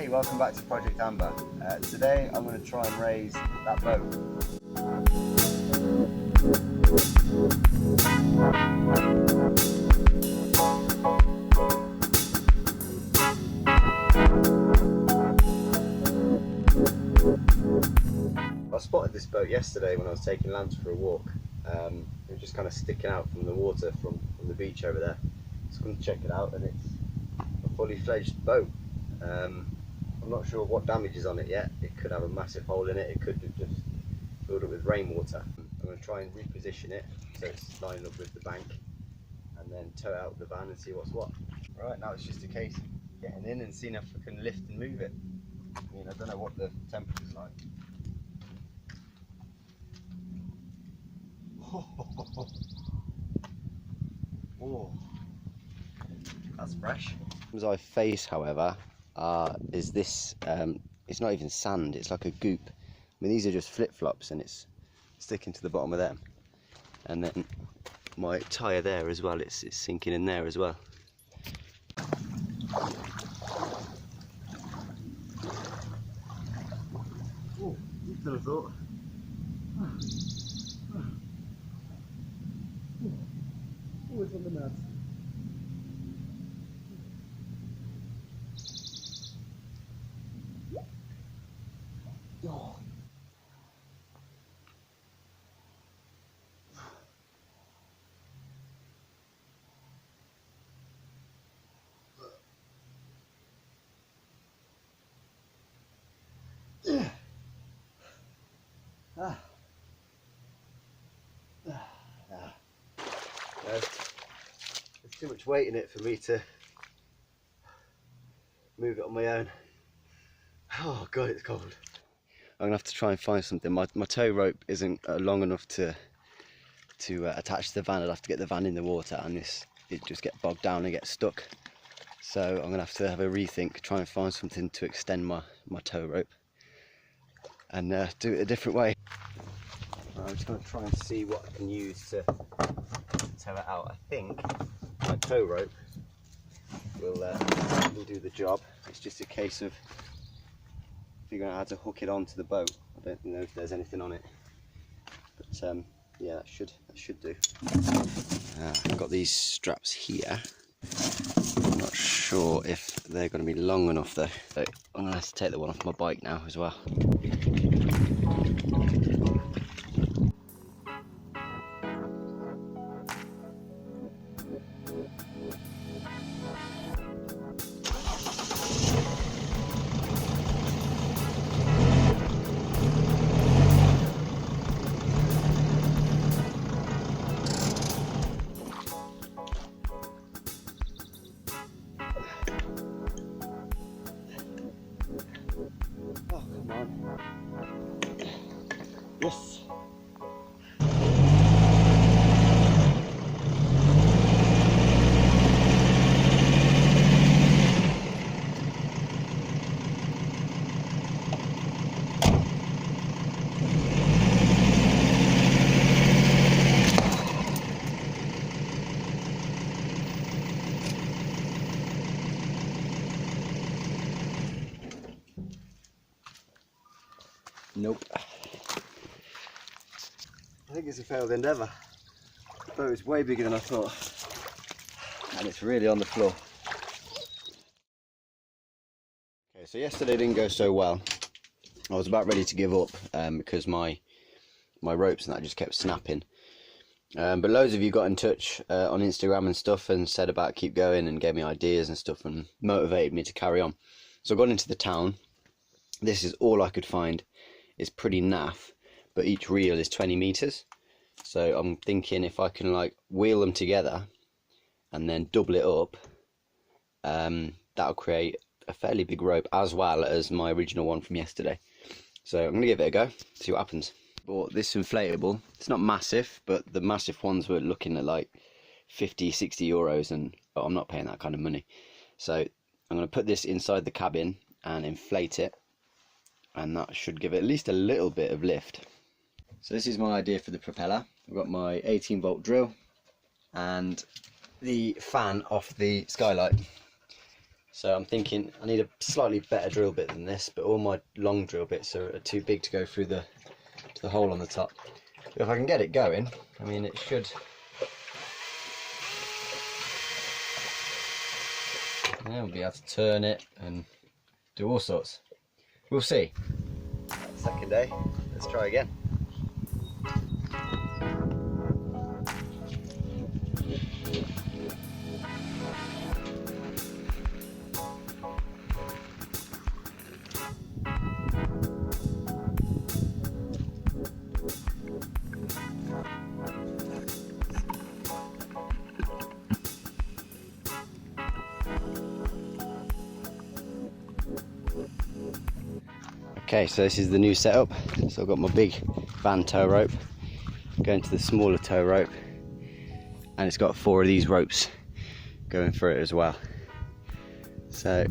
Hey, welcome back to Project Amber. Today I'm going to try and raise that boat. I spotted this boat yesterday when I was taking Lance for a walk. It was just kind of sticking out from the water from the beach over there. So I'm going to check it out, and it's a fully fledged boat. I'm not sure what damage is on it yet. It could have a massive hole in it. It could have just filled up with rainwater. I'm going to try and reposition it so it's lining up with the bank, and then tow it out the van and see what's what. Right, now it's just a case of getting in and seeing if I can lift and move it. I mean, I don't know what the temperature's like. Oh, that's fresh. As I face, however, is this, it's not even sand, it's like a goop. I mean, these are just flip-flops and it's sticking to the bottom of them. And then my tyre there as well, it's sinking in there as well. Oh, you'd have thought. Always on the nuts. Oh. There's too much weight in it for me to move it on my own. Oh god, it's cold. I'm gonna have to try and find something. My tow rope isn't long enough to attach to the van. I'd have to get the van in the water, and it just get bogged down and get stuck. So I'm gonna have to have a rethink, try and find something to extend my tow rope, and do it a different way. I'm just going to try and see what I can use to tow it out. I think my tow rope will do the job. It's just a case of figuring out how to hook it onto the boat. I don't know if there's anything on it, but yeah, that should do. I've got these straps here. I'm not sure if they're going to be long enough though. So I'm going to have to take the one off my bike now as well. Oh, come on. Yes. Nope. I think it's a failed endeavour. The boat is way bigger than I thought, and it's really on the floor. Okay, so yesterday didn't go so well. I was about ready to give up because my ropes and that just kept snapping. But loads of you got in touch on Instagram and stuff and said about keep going and gave me ideas and stuff and motivated me to carry on. So I got into the town. This is all I could find. It's pretty naff, but each reel is 20 meters. So I'm thinking if I can like wheel them together and then double it up, that'll create a fairly big rope as well as my original one from yesterday. So I'm gonna give it a go, see what happens. Bought this inflatable. It's not massive, but the massive ones were looking at like 50-60 euros, and I'm not paying that kind of money. So I'm gonna put this inside the cabin and inflate it, and that should give it at least a little bit of lift. So this is my idea for the propeller. I've got my 18-volt drill and the fan off the skylight. So I'm thinking I need a slightly better drill bit than this, but all my long drill bits are too big to go through the hole on the top. But if I can get it going, I mean, it should. Yeah, we'll be able to turn it and do all sorts. We'll see. Second day, let's try again. Okay, so this is the new setup. So I've got my big van tow rope going to the smaller tow rope, and it's got 4 of these ropes going for it as well. So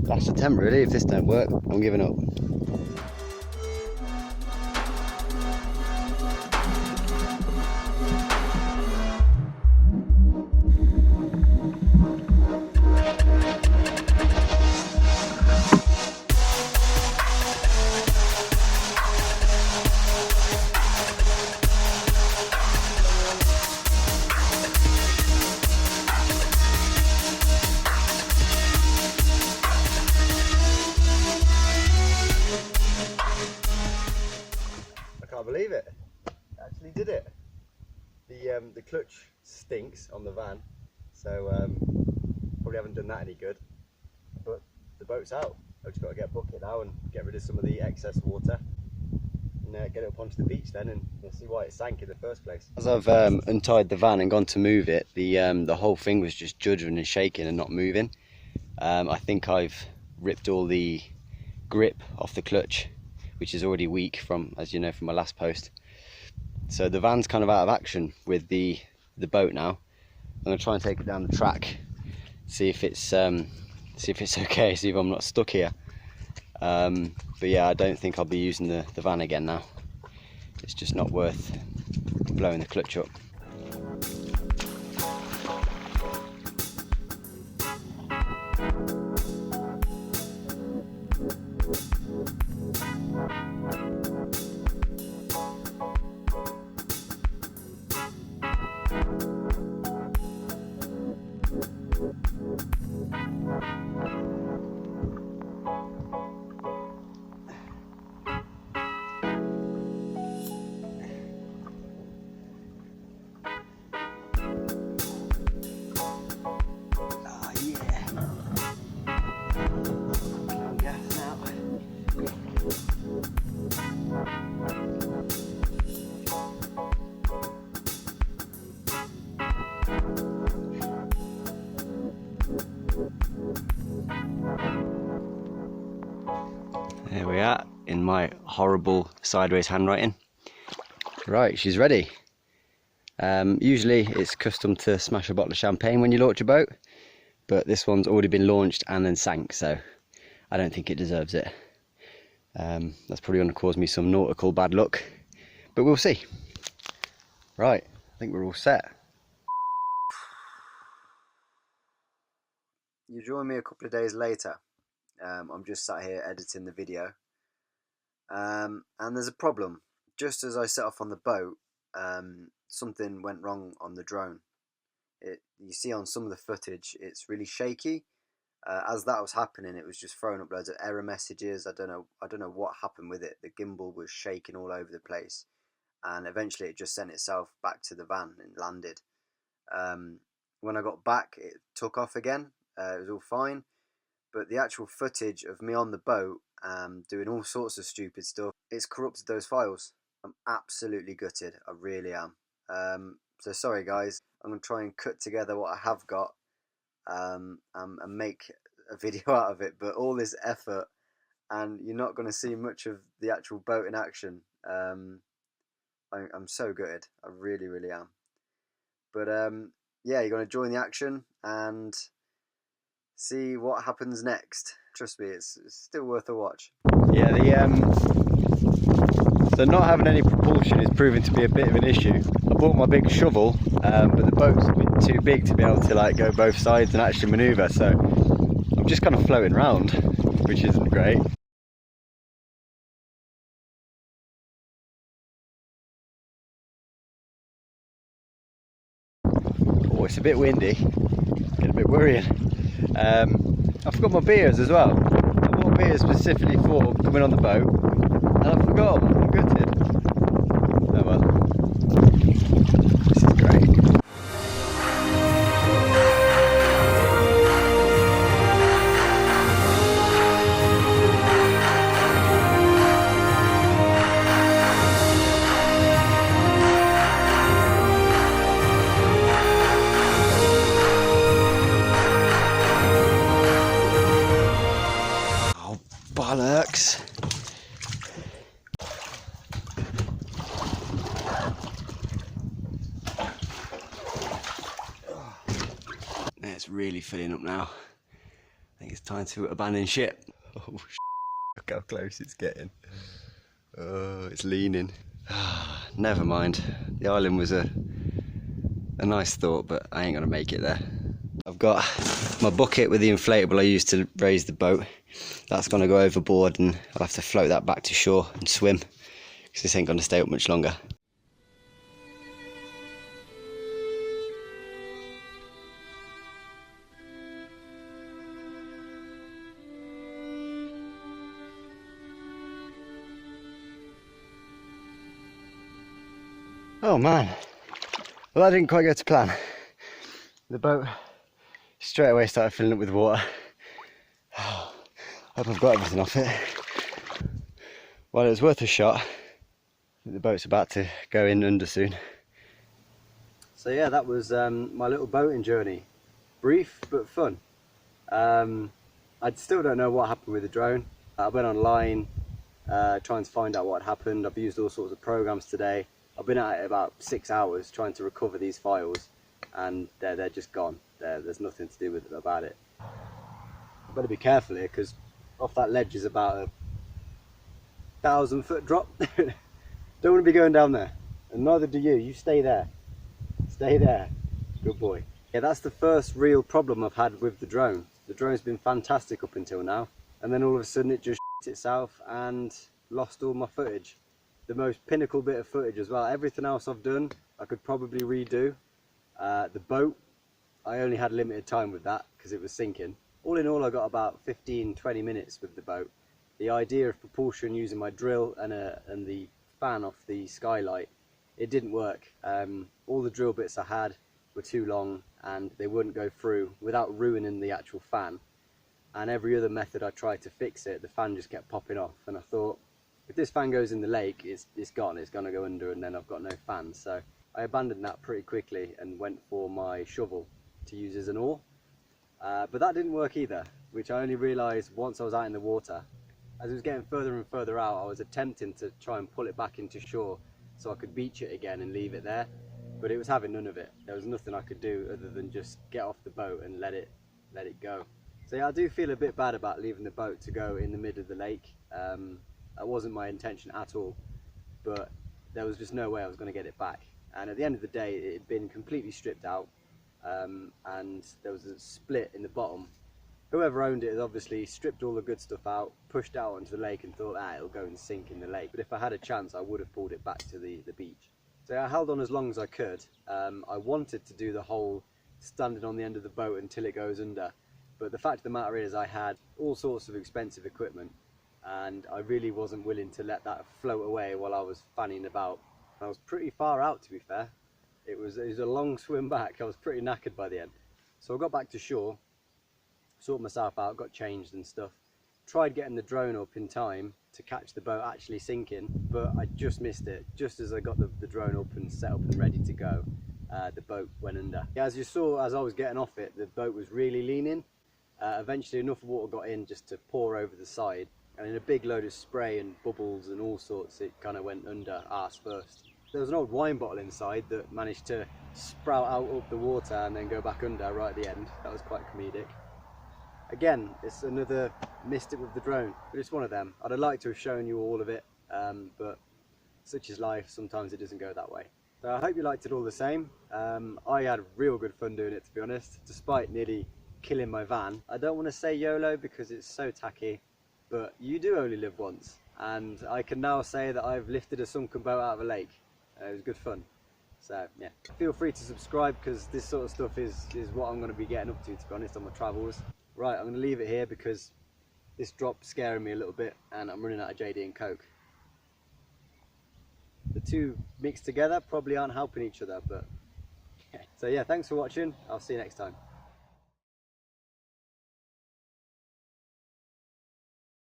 last attempt really. If this don't work, I'm giving up. I believe it. I actually did it. The clutch stinks on the van, so probably haven't done that any good. But the boat's out. I've just got to get a bucket now and get rid of some of the excess water and get it up onto the beach then, and you'll see why it sank in the first place. As I've untied the van and gone to move it, the whole thing was just juddering and shaking and not moving. I think I've ripped all the grip off the clutch, which is already weak from, as you know, from my last post. So the van's kind of out of action with the boat now. I'm gonna try and take it down the track, see if it's okay, see if I'm not stuck here. But yeah, I don't think I'll be using the van again now. It's just not worth blowing the clutch up. There we are, in my horrible sideways handwriting. Right, she's ready. Usually it's custom to smash a bottle of champagne when you launch a boat, but this one's already been launched and then sank, so I don't think it deserves it. That's probably going to cause me some nautical bad luck, but we'll see. Right, I think we're all set. You join me a couple of days later. I'm just sat here editing the video, and there's a problem. Just as I set off on the boat, something went wrong on the drone. You see on some of the footage, it's really shaky. As that was happening, it was just throwing up loads of error messages. I don't know what happened with it. The gimbal was shaking all over the place, and eventually it just sent itself back to the van and landed. When I got back, it took off again. It was all fine. But the actual footage of me on the boat doing all sorts of stupid stuff, it's corrupted those files. I'm absolutely gutted, I really am. So sorry guys, I'm going to try and cut together what I have got and make a video out of it, but all this effort and you're not going to see much of the actual boat in action. I'm so gutted, I really, really am. But yeah, you're going to join the action and see what happens next. Trust me, it's still worth a watch. Yeah, the not having any propulsion is proving to be a bit of an issue. I bought my big shovel, but the boat's a bit too big to be able to like go both sides and actually manoeuvre. So just kind of floating around, which isn't great. Oh, it's a bit windy, getting a bit worrying. I forgot my beers as well. I bought beers specifically for coming on the boat, and I forgot them. I'm gutted. Oh well. This is great. Bollocks. It's really filling up now. I think it's time to abandon ship. Oh, look how close it's getting. Oh, it's leaning. Never mind. The island was a nice thought, but I ain't gonna make it there. I've got my bucket with the inflatable I used to raise the boat. That's gonna go overboard and I'll have to float that back to shore and swim, because this ain't gonna stay up much longer. Oh man, well that didn't quite go to plan. The boat straight away started filling up with water. Hope I've got everything off it. Well, it was worth a shot. The boat's about to go in under soon. So yeah, that was my little boating journey. Brief but fun. I still don't know what happened with the drone. I went online trying to find out what happened. I've used all sorts of programs today. I've been at it about 6 hours trying to recover these files, and they're just gone. There's nothing to do with it about it. I better be careful here, because off that ledge is about a 1,000-foot drop. Don't want to be going down there, and neither do you. You stay there. Stay there. Good boy. Yeah, that's the first real problem I've had with the drone. The drone's been fantastic up until now, and then all of a sudden it just shit itself and lost all my footage. The most pinnacle bit of footage as well. Everything else I've done, I could probably redo. The boat, I only had limited time with that because it was sinking. All in all, I got about 15-20 minutes with the boat. The idea of propulsion using my drill and the fan off the skylight, it didn't work. All the drill bits I had were too long and they wouldn't go through without ruining the actual fan. And every other method I tried to fix it, the fan just kept popping off, and I thought, if this fan goes in the lake, it's gone, it's going to go under, and then I've got no fan. So I abandoned that pretty quickly and went for my shovel to use as an oar. But that didn't work either, which I only realised once I was out in the water. As it was getting further and further out, I was attempting to try and pull it back into shore so I could beach it again and leave it there, but it was having none of it. There was nothing I could do other than just get off the boat and let it go. So yeah, I do feel a bit bad about leaving the boat to go in the middle of the lake. That wasn't my intention at all, but there was just no way I was going to get it back. And at the end of the day, it had been completely stripped out, and there was a split in the bottom. Whoever owned it had obviously stripped all the good stuff out, pushed out onto the lake and thought, it'll go and sink in the lake. But if I had a chance, I would have pulled it back to the beach. So I held on as long as I could. I wanted to do the whole standing on the end of the boat until it goes under. But the fact of the matter is, I had all sorts of expensive equipment, and I really wasn't willing to let that float away while I was fanning about. I was pretty far out, to be fair. It was a long swim back. I was pretty knackered by the end. So I got back to shore, sorted myself out, got changed and stuff. Tried getting the drone up in time to catch the boat actually sinking, but I just missed it. Just as I got the drone up and set up and ready to go, the boat went under. As you saw, as I was getting off it, the boat was really leaning. Eventually enough water got in just to pour over the side, and in a big load of spray and bubbles and all sorts, it kind of went under arse first. There was an old wine bottle inside that managed to sprout out up the water and then go back under right at the end. That was quite comedic. Again, it's another missed it with the drone, but it's one of them. I'd have liked to have shown you all of it, but such is life, sometimes it doesn't go that way. So I hope you liked it all the same. I had real good fun doing it, to be honest, despite nearly killing my van. I don't want to say YOLO because it's so tacky, but you do only live once, and I can now say that I've lifted a sunken boat out of a lake. It was good fun. So yeah, feel free to subscribe because this sort of stuff is what I'm going to be getting up to be honest, on my travels. Right, I'm going to leave it here because this drop's scaring me a little bit and I'm running out of JD and Coke. The two mixed together probably aren't helping each other, but yeah. So yeah, thanks for watching. I'll see you next time.